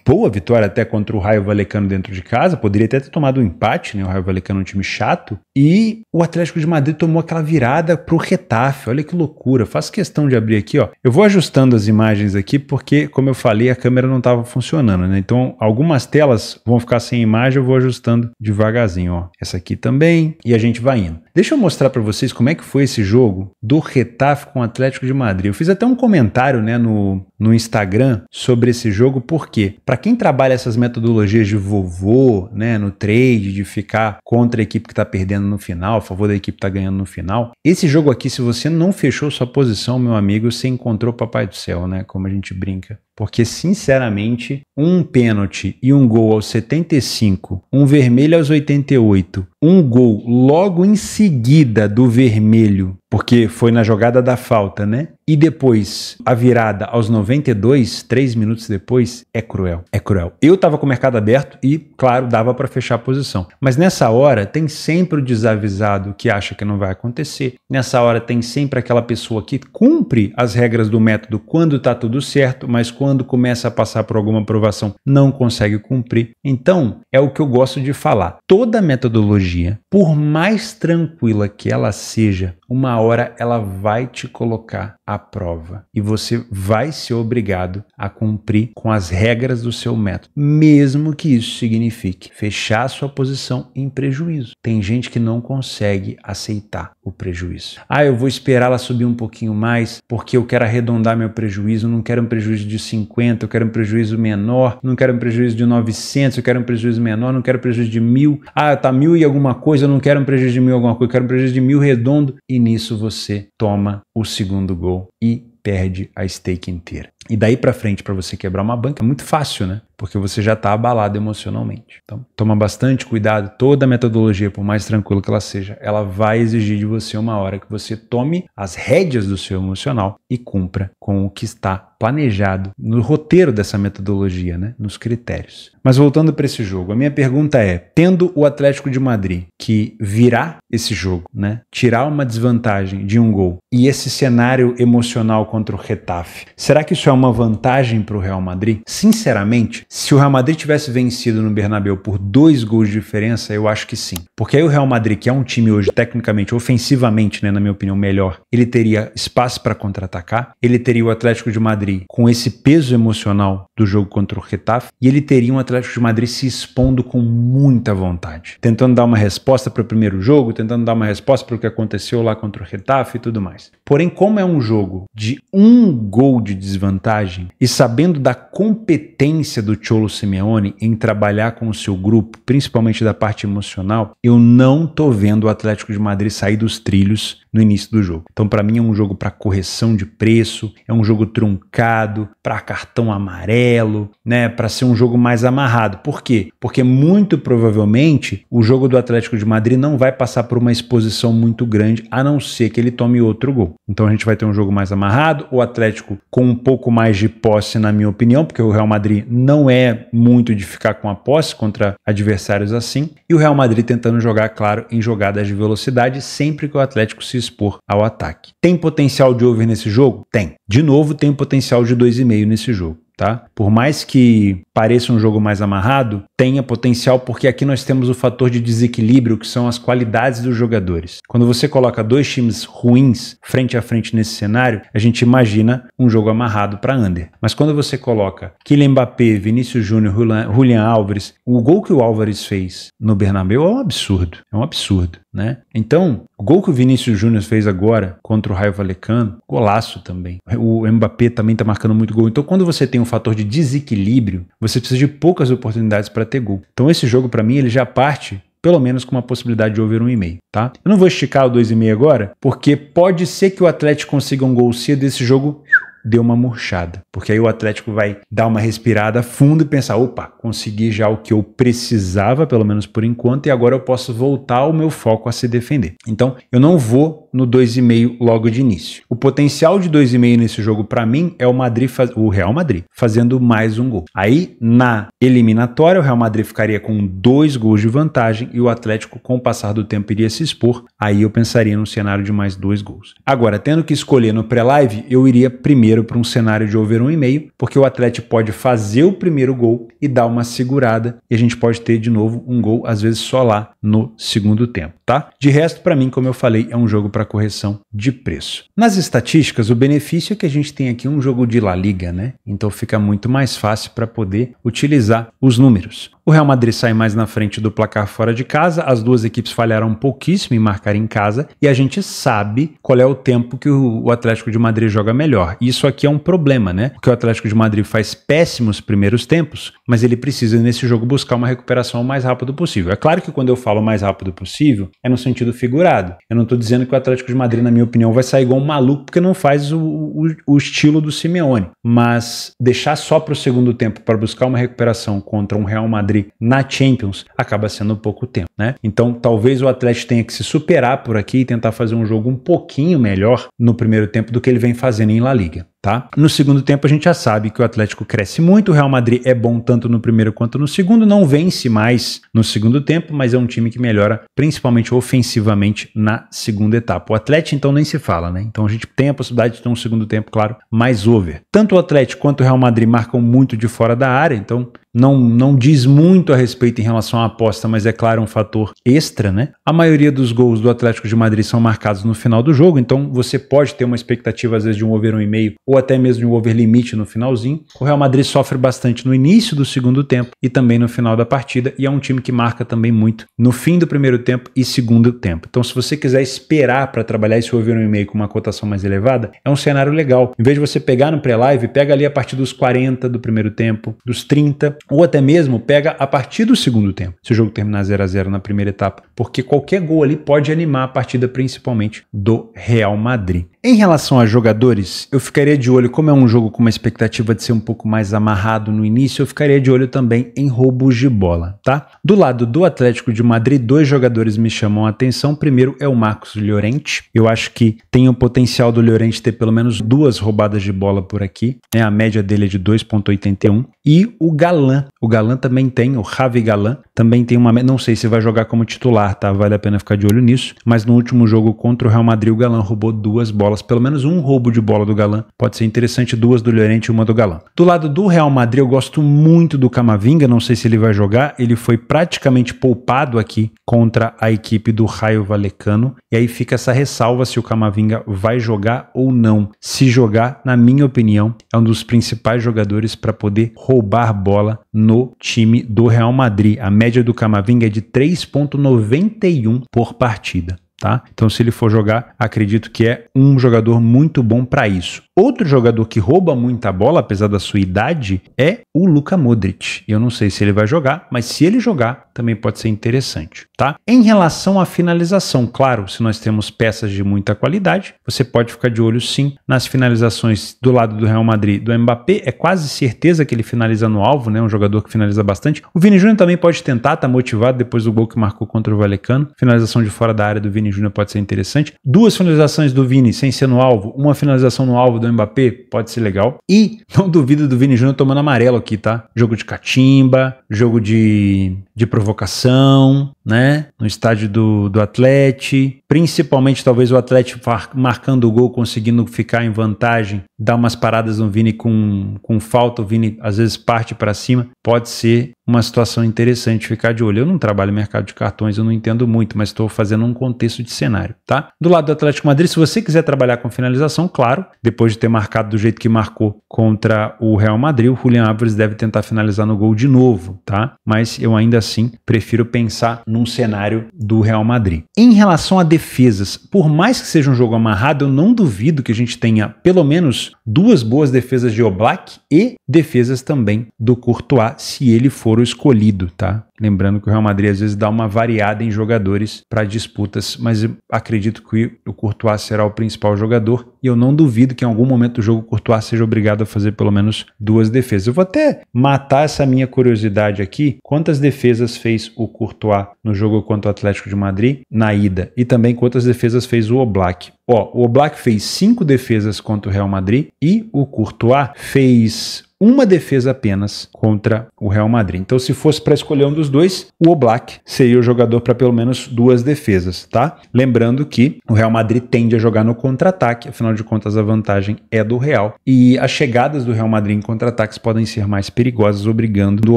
boa vitória até contra o Rayo Vallecano dentro de casa, poderia até ter tomado um empate, né? O Rayo Vallecano é um time chato, e o Atlético de Madrid tomou aquela virada pro Getafe. Olha que loucura. Faço questão de abrir aqui, ó. Eu vou ajustando as imagens aqui porque, como eu falei, a câmera não estava funcionando, né? Então, algumas telas vão ficar sem imagem, eu vou ajustando devagarzinho, ó. Essa aqui também, e a gente vai indo. Deixa eu mostrar para vocês como é que foi esse jogo do Getafe com o Atlético de Madrid. Eu fiz até um comentário, né, no Instagram sobre esse jogo, porque para quem trabalha essas metodologias de vovô, né, no trade, de ficar contra a equipe que está perdendo no final, a favor da equipe que está ganhando no final, esse jogo aqui, se você não fechou sua posição, meu amigo, você encontrou o Papai do Céu, né, como a gente brinca. Porque, sinceramente, um pênalti e um gol aos 75, um vermelho aos 88, um gol logo em seguida do vermelho, porque foi na jogada da falta, né? E depois a virada aos 92, 3 minutos depois, é cruel, é cruel. Eu tava com o mercado aberto e, claro, dava para fechar a posição. Mas nessa hora tem sempre o desavisado que acha que não vai acontecer. Nessa hora tem sempre aquela pessoa que cumpre as regras do método quando tá tudo certo, mas quando começa a passar por alguma aprovação não consegue cumprir. Então, é o que eu gosto de falar. Toda metodologia, por mais tranquila que ela seja, uma hora ela vai te colocar à prova e você vai ser obrigado a cumprir com as regras do seu método, mesmo que isso signifique fechar a sua posição em prejuízo. Tem gente que não consegue aceitar o prejuízo. Eu vou esperar ela subir um pouquinho mais porque eu quero arredondar meu prejuízo, não quero um prejuízo de 50, eu quero um prejuízo menor, não quero um prejuízo de 900, eu quero um prejuízo menor, não quero um prejuízo de 1.000, tá 1.000 e alguma coisa, eu não quero um prejuízo de 1.000 alguma coisa, eu quero um prejuízo de 1.000 redondo, e nisso você toma o segundo gol e perde a stake inteira. E daí pra frente, para você quebrar uma banca, é muito fácil, né? Porque você já está abalado emocionalmente. Então, toma bastante cuidado. Toda metodologia, por mais tranquila que ela seja, ela vai exigir de você uma hora que você tome as rédeas do seu emocional e cumpra com o que está planejado no roteiro dessa metodologia, né? Nos critérios. Mas voltando para esse jogo, a minha pergunta é, tendo o Atlético de Madrid que virar esse jogo, né? Tirar uma desvantagem de um gol e esse cenário emocional contra o Getafe, será que isso é uma vantagem para o Real Madrid? Sinceramente, se o Real Madrid tivesse vencido no Bernabéu por 2 gols de diferença, eu acho que sim. Porque aí o Real Madrid, que é um time hoje tecnicamente, ofensivamente, né, na minha opinião, melhor, ele teria espaço para contra-atacar, ele teria o Atlético de Madrid com esse peso emocional do jogo contra o Getafe e ele teria um Atlético de Madrid se expondo com muita vontade, tentando dar uma resposta para o primeiro jogo, tentando dar uma resposta para o que aconteceu lá contra o Getafe e tudo mais. Porém, como é um jogo de 1 gol de desvantagem e sabendo da competência do Cholo Simeone em trabalhar com o seu grupo, principalmente da parte emocional, eu não tô vendo o Atlético de Madrid sair dos trilhos no início do jogo. Então, para mim, é um jogo para correção de preço, é um jogo truncado, para cartão amarelo, né, para ser um jogo mais amarrado. Por quê? Porque muito provavelmente o jogo do Atlético de Madrid não vai passar por uma exposição muito grande, a não ser que ele tome outro gol. Então, a gente vai ter um jogo mais amarrado, o Atlético com um pouco mais de posse, na minha opinião, porque o Real Madrid não é muito de ficar com a posse contra adversários assim, e o Real Madrid tentando jogar, claro, em jogadas de velocidade, sempre que o Atlético se expor ao ataque. Tem potencial de over nesse jogo? Tem. De novo, tem potencial de 2,5 nesse jogo. Tá? Por mais que pareça um jogo mais amarrado, tenha potencial porque aqui nós temos o fator de desequilíbrio, que são as qualidades dos jogadores. Quando você coloca 2 times ruins frente a frente nesse cenário, a gente imagina um jogo amarrado para under. Mas quando você coloca Kylian Mbappé, Vinícius Júnior, Julián Álvares, o gol que o Álvares fez no Bernabéu é um absurdo, né? Então, o gol que o Vinícius Júnior fez agora contra o Rayo Vallecano, golaço também. O Mbappé também tá marcando muito gol. Então, quando você tem um fator de desequilíbrio, você precisa de poucas oportunidades para ter gol. Então, esse jogo, para mim, ele já parte pelo menos com uma possibilidade de over 1,5, tá? Eu não vou esticar o 2,5 agora, porque pode ser que o Atlético consiga um gol cedo e esse jogo deu uma murchada, porque aí o Atlético vai dar uma respirada fundo e pensar, opa, consegui já o que eu precisava, pelo menos por enquanto, e agora eu posso voltar o meu foco a se defender. Então, eu não vou no 2,5 logo de início. O potencial de 2,5 nesse jogo, para mim, é o Real Madrid fazendo mais um gol. Aí, na eliminatória, o Real Madrid ficaria com 2 gols de vantagem e o Atlético, com o passar do tempo, iria se expor. Aí eu pensaria num cenário de mais 2 gols. Agora, tendo que escolher no pré-live, eu iria primeiro para um cenário de over 1,5, porque o Atlético pode fazer o primeiro gol e dar uma segurada e a gente pode ter de novo um gol, às vezes só lá no segundo tempo, tá? De resto, para mim, como eu falei, é um jogo para correção de preço. Nas estatísticas, o benefício é que a gente tem aqui um jogo de La Liga, né? Então fica muito mais fácil para poder utilizar os números. O Real Madrid sai mais na frente do placar fora de casa, as duas equipes falharam pouquíssimo em marcar em casa e a gente sabe qual é o tempo que o Atlético de Madrid joga melhor. Isso aqui é um problema, né? Porque o Atlético de Madrid faz péssimos primeiros tempos, mas ele precisa nesse jogo buscar uma recuperação o mais rápido possível. É claro que quando eu falo o mais rápido possível, é no sentido figurado. Eu não estou dizendo que o Atlético de Madrid, na minha opinião, vai sair igual um maluco porque não faz o estilo do Simeone. Mas deixar só para o segundo tempo para buscar uma recuperação contra um Real Madrid na Champions acaba sendo pouco tempo, né? Então talvez o Atlético tenha que se superar por aqui e tentar fazer um jogo um pouquinho melhor no primeiro tempo do que ele vem fazendo em La Liga. tá? No segundo tempo a gente já sabe que o Atlético cresce muito, o Real Madrid é bom tanto no primeiro quanto no segundo, não vence mais no segundo tempo, mas é um time que melhora principalmente ofensivamente na segunda etapa. O Atlético então nem se fala, né? Então a gente tem a possibilidade de ter um segundo tempo, claro, mais over. Tanto o Atlético quanto o Real Madrid marcam muito de fora da área, então não diz muito a respeito em relação à aposta, mas é claro um fator extra, né? A maioria dos gols do Atlético de Madrid são marcados no final do jogo, então você pode ter uma expectativa às vezes de um over 1,5 ou até mesmo de um over limite no finalzinho. O Real Madrid sofre bastante no início do segundo tempo e também no final da partida, e é um time que marca também muito no fim do primeiro tempo e segundo tempo. Então se você quiser esperar para trabalhar esse over 1,5 com uma cotação mais elevada, é um cenário legal. Em vez de você pegar no pré-live, pega ali a partir dos 40 do primeiro tempo, dos 30, ou até mesmo pega a partir do segundo tempo, se o jogo terminar 0-0 na primeira etapa, porque qualquer gol ali pode animar a partida, principalmente do Real Madrid. Em relação a jogadores, eu ficaria de olho, como é um jogo com uma expectativa de ser um pouco mais amarrado no início, eu ficaria de olho também em roubos de bola, tá? Do lado do Atlético de Madrid, 2 jogadores me chamam a atenção. Primeiro é o Marcos Llorente. Eu acho que tem o potencial do Llorente ter pelo menos 2 roubadas de bola por aqui, né? A média dele é de 2,81. E o Galán. O Galán também tem, o Javi Galán, também tem uma... Não sei se vai jogar como titular, tá? Vale a pena ficar de olho nisso. Mas no último jogo contra o Real Madrid, o Galán roubou 2 bolas. Pelo menos um roubo de bola do Galán pode ser interessante, 2 do Llorente e 1 do Galán. Do lado do Real Madrid, eu gosto muito do Camavinga. Não sei se ele vai jogar. Ele foi praticamente poupado aqui contra a equipe do Rayo Vallecano. E aí fica essa ressalva se o Camavinga vai jogar ou não. Se jogar, na minha opinião, é um dos principais jogadores para poder roubar bola no time do Real Madrid. A média do Camavinga é de 3,91 por partida. Tá? Então, se ele for jogar, acredito que é um jogador muito bom para isso. Outro jogador que rouba muita bola, apesar da sua idade, é o Luka Modric. Eu não sei se ele vai jogar, mas se ele jogar, também pode ser interessante, tá? Em relação à finalização, claro, se nós temos peças de muita qualidade, você pode ficar de olho sim nas finalizações do lado do Real Madrid, do Mbappé. É quase certeza que ele finaliza no alvo, né? Um jogador que finaliza bastante. O Vini Júnior também pode tentar, tá motivado depois do gol que marcou contra o Vallecano. Finalização de fora da área do Vini Júnior pode ser interessante. 2 finalizações do Vini sem ser no alvo, uma finalização no alvo do Mbappé pode ser legal. E não duvido do Vini Júnior tomando amarelo aqui, tá? Jogo de catimba, jogo de provocação, né? No estádio do Atlético. Principalmente talvez o Atlético marcando o gol, conseguindo ficar em vantagem, dar umas paradas no Vini com falta, o Vini às vezes parte para cima. Pode ser uma situação interessante ficar de olho. Eu não trabalho no mercado de cartões, eu não entendo muito, mas estou fazendo um contexto de cenário, tá? Do lado do Atlético Madrid, se você quiser trabalhar com finalização, claro, depois de ter marcado do jeito que marcou contra o Real Madrid, o Julián Álvares deve tentar finalizar no gol de novo, tá? Mas eu ainda assim prefiro pensar num cenário do Real Madrid. Em relação a defesas, por mais que seja um jogo amarrado, eu não duvido que a gente tenha pelo menos 2 boas defesas de Oblak e defesas também do Courtois, se ele for o escolhido, tá? Lembrando que o Real Madrid às vezes dá uma variada em jogadores para disputas, mas eu acredito que o Courtois será o principal jogador e eu não duvido que em algum momento do jogo o Courtois seja obrigado a fazer pelo menos 2 defesas. Eu vou até matar essa minha curiosidade aqui. Quantas defesas fez o Courtois no jogo contra o Atlético de Madrid na ida? E também quantas defesas fez o Oblak? O Oblak fez 5 defesas contra o Real Madrid e o Courtois fez uma defesa apenas contra o Real Madrid. Então, se fosse para escolher um dos dois, o Oblak seria o jogador para pelo menos 2 defesas, tá? Lembrando que o Real Madrid tende a jogar no contra-ataque, afinal de contas a vantagem é do Real, e as chegadas do Real Madrid em contra-ataques podem ser mais perigosas, obrigando o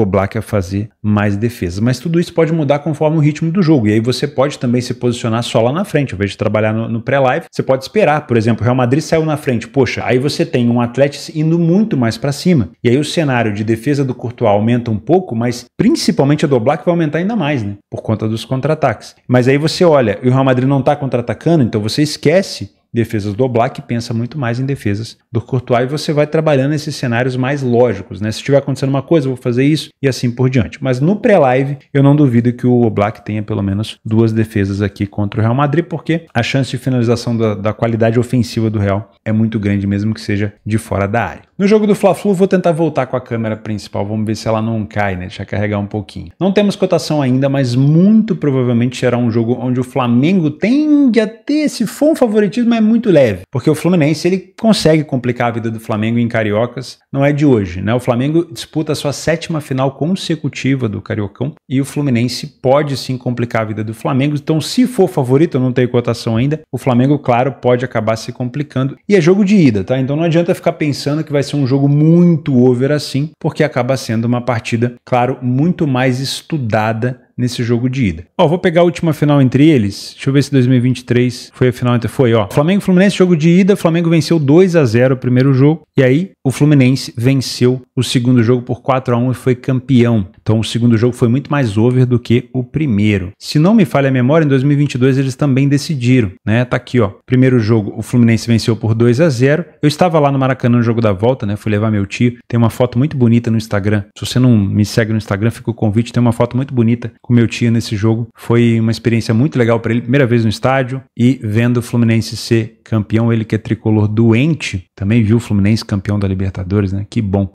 Oblak a fazer mais defesas. Mas tudo isso pode mudar conforme o ritmo do jogo, e aí você pode também se posicionar só lá na frente, ao invés de trabalhar no pré-live, você pode esperar. Por exemplo, o Real Madrid saiu na frente, poxa, aí você tem um Atlético indo muito mais para cima, e aí o cenário de defesa do Courtois aumenta um pouco, mas principalmente a do Oblak vai aumentar ainda mais, né? Por conta dos contra-ataques. Mas aí você olha, e o Real Madrid não está contra-atacando, então você esquece defesas do Oblak, pensa muito mais em defesas do Courtois, e você vai trabalhando esses cenários mais lógicos, né? Se estiver acontecendo uma coisa, eu vou fazer isso e assim por diante. Mas no pré-live, eu não duvido que o Oblak tenha pelo menos 2 defesas aqui contra o Real Madrid, porque a chance de finalização da qualidade ofensiva do Real é muito grande, mesmo que seja de fora da área. No jogo do Fla-Flu, vou tentar voltar com a câmera principal, vamos ver se ela não cai, né? Deixa eu carregar um pouquinho. Não temos cotação ainda, mas muito provavelmente será um jogo onde o Flamengo tende a ter, se for um favoritismo, é muito leve, porque o Fluminense, ele consegue complicar a vida do Flamengo em Cariocas, não é de hoje, né? O Flamengo disputa a sua 7ª final consecutiva do Cariocão e o Fluminense pode sim complicar a vida do Flamengo, então se for favorito, eu não tenho cotação ainda, o Flamengo, claro, pode acabar se complicando e é jogo de ida, tá? Então não adianta ficar pensando que vai ser um jogo muito over assim, porque acaba sendo uma partida, claro, muito mais estudada nesse jogo de ida. Ó, vou pegar a última final entre eles. Deixa eu ver se 2023 foi a final entre... Foi, ó. Flamengo e Fluminense, jogo de ida. Flamengo venceu 2-0 o primeiro jogo. E aí, o Fluminense venceu o segundo jogo por 4-1 e foi campeão. Então, o segundo jogo foi muito mais over do que o primeiro. Se não me falha a memória, em 2022 eles também decidiram, né? Tá aqui, ó. Primeiro jogo, o Fluminense venceu por 2-0. Eu estava lá no Maracanã no jogo da volta, né? Fui levar meu tio. Tem uma foto muito bonita no Instagram. Se você não me segue no Instagram, fica o convite. Tem uma foto muito bonita com meu tio nesse jogo. Foi uma experiência muito legal para ele, primeira vez no estádio e vendo o Fluminense ser campeão, ele que é tricolor doente, também viu o Fluminense campeão da Libertadores, né? Que bom.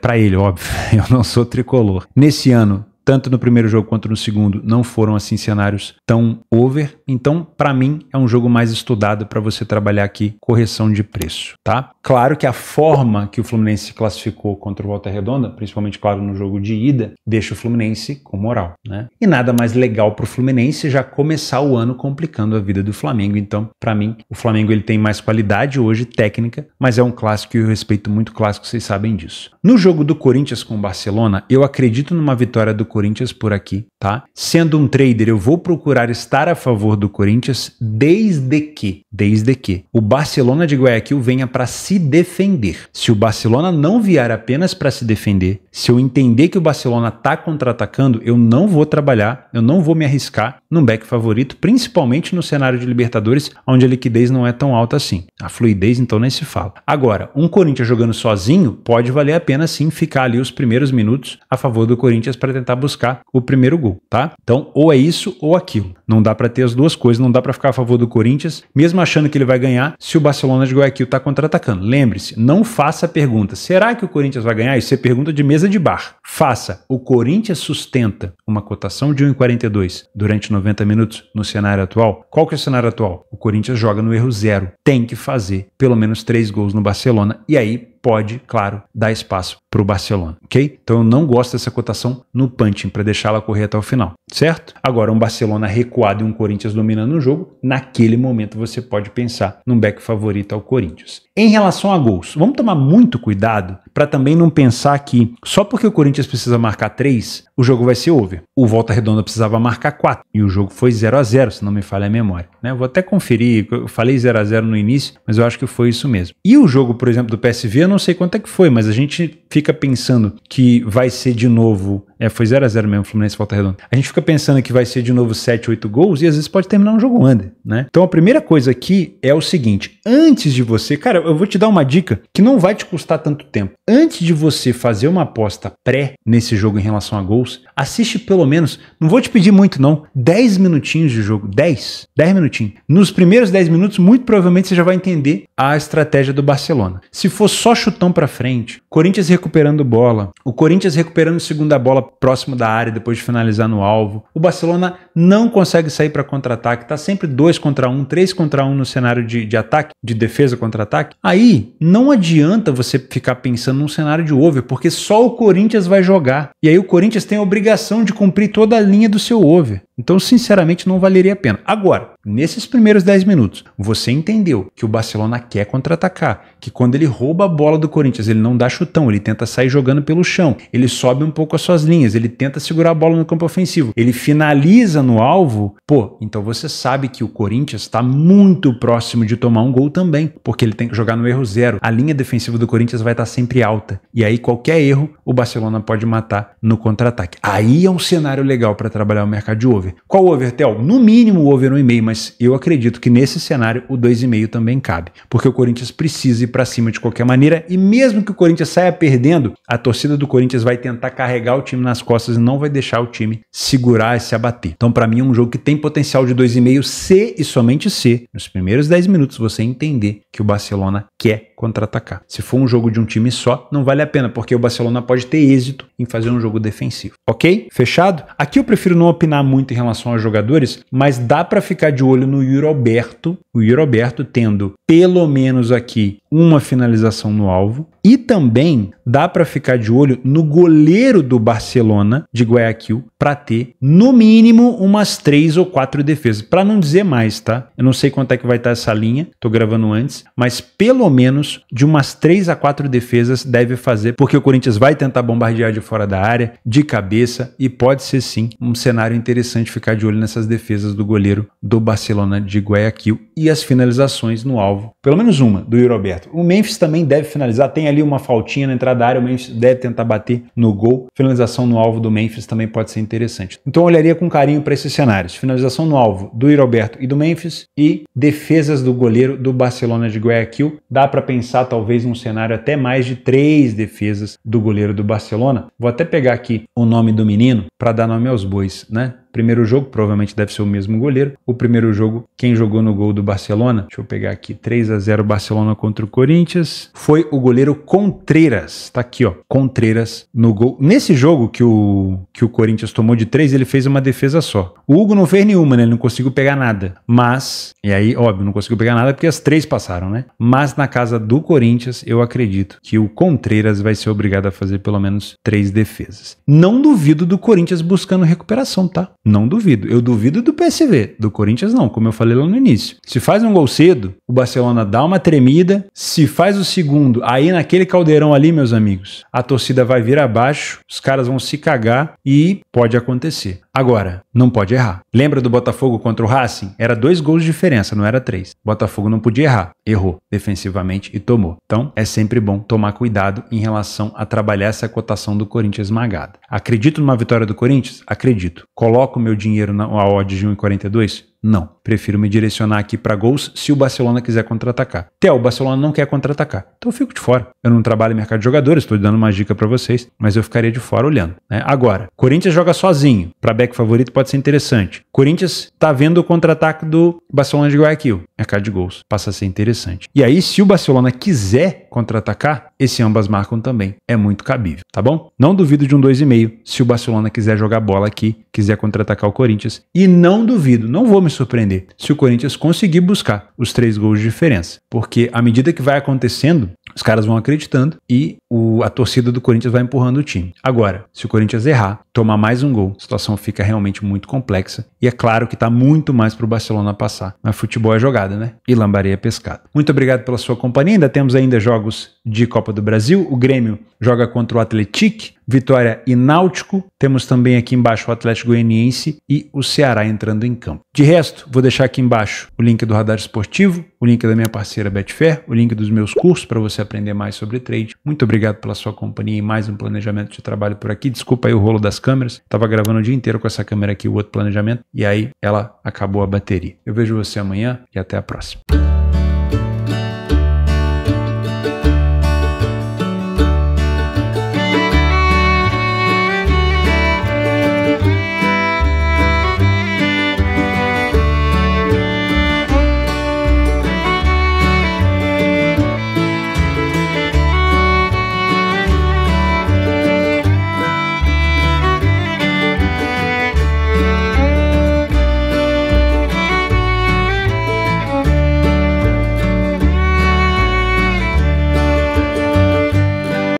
Para ele, óbvio, eu não sou tricolor. Nesse ano, tanto no primeiro jogo quanto no segundo, não foram assim cenários tão over. Então, para mim, é um jogo mais estudado para você trabalhar aqui correção de preço, tá? Claro que a forma que o Fluminense se classificou contra o Volta Redonda, principalmente, claro, no jogo de ida, deixa o Fluminense com moral, né? E nada mais legal para o Fluminense já começar o ano complicando a vida do Flamengo. Então, para mim, o Flamengo ele tem mais qualidade hoje, técnica, mas é um clássico e eu respeito muito o clássico, vocês sabem disso. No jogo do Corinthians com o Barcelona, eu acredito numa vitória do Corinthians por aqui, tá? Sendo um trader, eu vou procurar estar a favor do Corinthians desde que o Barcelona de Guayaquil venha para se defender. Se o Barcelona não vier apenas para se defender, se eu entender que o Barcelona tá contra-atacando, eu não vou trabalhar, eu não vou me arriscar num back favorito, principalmente no cenário de Libertadores, onde a liquidez não é tão alta assim. A fluidez, então, nem se fala. Agora, um Corinthians jogando sozinho, pode valer a pena sim ficar ali os primeiros minutos a favor do Corinthians para tentar buscar o primeiro gol, tá? Então, ou é isso ou aquilo. Não dá para ter as duas coisas, não dá para ficar a favor do Corinthians, mesmo achando que ele vai ganhar, se o Barcelona de Guayaquil tá contra-atacando. Lembre-se, não faça a pergunta, será que o Corinthians vai ganhar? Isso é pergunta de mesa de bar. Faça, o Corinthians sustenta uma cotação de 1,42 durante 90 minutos no cenário atual? Qual que é o cenário atual? O Corinthians joga no erro zero. Tem que fazer pelo menos 3 gols no Barcelona e aí pode, claro, dar espaço para o Barcelona, ok? Então eu não gosto dessa cotação no punching para deixá-la correr até o final, certo? Agora, um Barcelona recuado e um Corinthians dominando o jogo, naquele momento você pode pensar num back favorito ao Corinthians. Em relação a gols, vamos tomar muito cuidado para também não pensar que só porque o Corinthians precisa marcar 3, o jogo vai ser over. O Volta Redonda precisava marcar 4 e o jogo foi 0-0, se não me falha a memória, né? Eu vou até conferir, eu falei 0-0 no início, mas eu acho que foi isso mesmo. E o jogo, por exemplo, do PSV, eu não sei quanto é que foi, mas a gente fica pensando que vai ser de novo... foi 0-0 mesmo, Fluminense e Volta Redonda. A gente fica pensando que vai ser de novo 7, 8 gols e às vezes pode terminar um jogo under, né? Então a primeira coisa aqui é o seguinte, antes de você... Cara, eu vou te dar uma dica que não vai te custar tanto tempo. Antes de você fazer uma aposta pré nesse jogo em relação a gols, assiste pelo menos, não vou te pedir muito não, 10 minutinhos de jogo, 10 minutinhos. Nos primeiros 10 minutos, muito provavelmente você já vai entender a estratégia do Barcelona. Se for só chutão pra frente, Corinthians recuperando bola, o Corinthians recuperando segunda bola próximo da área depois de finalizar no alvo, o Barcelona não consegue sair para contra-ataque, tá sempre 2 contra 1, 3 contra 1 no cenário de ataque, de defesa contra-ataque. Aí não adianta você ficar pensando num cenário de over, porque só o Corinthians vai jogar. E aí o Corinthians tem a obrigação de cumprir toda a linha do seu over. Então, sinceramente, não valeria a pena. Agora, nesses primeiros 10 minutos, você entendeu que o Barcelona quer contra-atacar, que quando ele rouba a bola do Corinthians, ele não dá chutão, ele tenta sair jogando pelo chão, ele sobe um pouco as suas linhas, ele tenta segurar a bola no campo ofensivo, ele finaliza no alvo, então você sabe que o Corinthians está muito próximo de tomar um gol também, porque ele tem que jogar no erro zero. A linha defensiva do Corinthians vai estar sempre alta, e aí qualquer erro, o Barcelona pode matar no contra-ataque. Aí é um cenário legal para trabalhar o mercado de over. Qual over, Theo? No mínimo o over 1,5, mas eu acredito que nesse cenário o 2,5 também cabe, porque o Corinthians precisa ir para cima de qualquer maneira e mesmo que o Corinthians saia perdendo, a torcida do Corinthians vai tentar carregar o time nas costas e não vai deixar o time segurar e se abater. Então, para mim, é um jogo que tem potencial de 2,5 se e somente se, nos primeiros 10 minutos, você entender que o Barcelona quer contra-atacar. Se for um jogo de um time só, não vale a pena, porque o Barcelona pode ter êxito em fazer um jogo defensivo. Ok? Fechado? Aqui eu prefiro não opinar muito em relação aos jogadores, mas dá para ficar de olho no Yuri Alberto, o Yuri Alberto tendo pelo menos aqui uma finalização no alvo, e também dá para ficar de olho no goleiro do Barcelona de Guayaquil para ter no mínimo umas 3 ou 4 defesas, para não dizer mais, tá? Eu não sei quanto é que vai estar essa linha, tô gravando antes, mas pelo menos de umas 3 a 4 defesas deve fazer, porque o Corinthians vai tentar bombardear de fora da área, de cabeça, e pode ser sim um cenário interessante ficar de olho nessas defesas do goleiro do Barcelona de Guayaquil e as finalizações no alvo, pelo menos uma do Yuri Alberto. O Memphis também deve finalizar, tem ali uma faltinha na entrada da área, o Memphis deve tentar bater no gol. Finalização no alvo do Memphis também pode ser interessante. Então eu olharia com carinho para esses cenários. Finalização no alvo do Yuri Alberto e do Memphis e defesas do goleiro do Barcelona de Guayaquil. Dá para pensar talvez num cenário até mais de 3 defesas do goleiro do Barcelona. Vou até pegar aqui o nome do menino para dar nome aos bois, né? Primeiro jogo, provavelmente deve ser o mesmo goleiro. O primeiro jogo, quem jogou no gol do Barcelona, deixa eu pegar aqui, 3-0 Barcelona contra o Corinthians, foi o goleiro Contreras. Tá aqui, ó, Contreras no gol. Nesse jogo que o Corinthians tomou de 3, ele fez uma defesa só. O Hugo não fez nenhuma, né? Ele não conseguiu pegar nada. Mas, e aí, óbvio, não conseguiu pegar nada porque as 3 passaram, né? Mas na casa do Corinthians, eu acredito que o Contreras vai ser obrigado a fazer pelo menos 3 defesas. Não duvido do Corinthians buscando recuperação, tá? Não duvido. Eu duvido do PSV. Do Corinthians não, como eu falei lá no início. Se faz um gol cedo, o Barcelona dá uma tremida. Se faz o segundo, aí naquele caldeirão ali, meus amigos, a torcida vai vir abaixo, os caras vão se cagar e pode acontecer. Agora, não pode errar. Lembra do Botafogo contra o Racing? Era 2 gols de diferença, não era 3. Botafogo não podia errar. Errou defensivamente e tomou. Então, é sempre bom tomar cuidado em relação a trabalhar essa cotação do Corinthians esmagada. Acredito numa vitória do Corinthians? Acredito. Coloco meu dinheiro na odd de 1,42? Não. Prefiro me direcionar aqui para gols se o Barcelona quiser contra-atacar. O Barcelona não quer contra-atacar. Então eu fico de fora. Eu não trabalho em mercado de jogadores, estou dando uma dica para vocês, mas eu ficaria de fora olhando, né? Agora, Corinthians joga sozinho. Para back favorito pode ser interessante. Corinthians tá vendo o contra-ataque do Barcelona de Guayaquil. Mercado de gols. Passa a ser interessante. E aí, se o Barcelona quiser contra-atacar, esse ambas marcam também. É muito cabível, tá bom? Não duvido de um 2,5 se o Barcelona quiser jogar bola aqui, quiser contra-atacar o Corinthians. E não duvido, não vou me surpreender se o Corinthians conseguir buscar os 3 gols de diferença. Porque à medida que vai acontecendo, os caras vão acreditando e a torcida do Corinthians vai empurrando o time. Agora, se o Corinthians errar, tomar mais um gol, a situação fica realmente muito complexa. E é claro que está muito mais para o Barcelona passar. Mas futebol é jogada, né? E lambaria é pescado. Muito obrigado pela sua companhia. Ainda temos jogos de Copa do Brasil. O Grêmio joga contra o Atlético, Vitória e Náutico. Temos também aqui embaixo o Atlético Goianiense e o Ceará entrando em campo. De resto, vou deixar aqui embaixo o link do Radar Esportivo, o link da minha parceira Betfair, o link dos meus cursos para você aprender mais sobre trade. Muito obrigado pela sua companhia em mais um planejamento de trabalho por aqui. Desculpa aí o rolo das câmeras. Estava gravando o dia inteiro com essa câmera aqui, o outro planejamento, e aí ela acabou a bateria. Eu vejo você amanhã e até a próxima.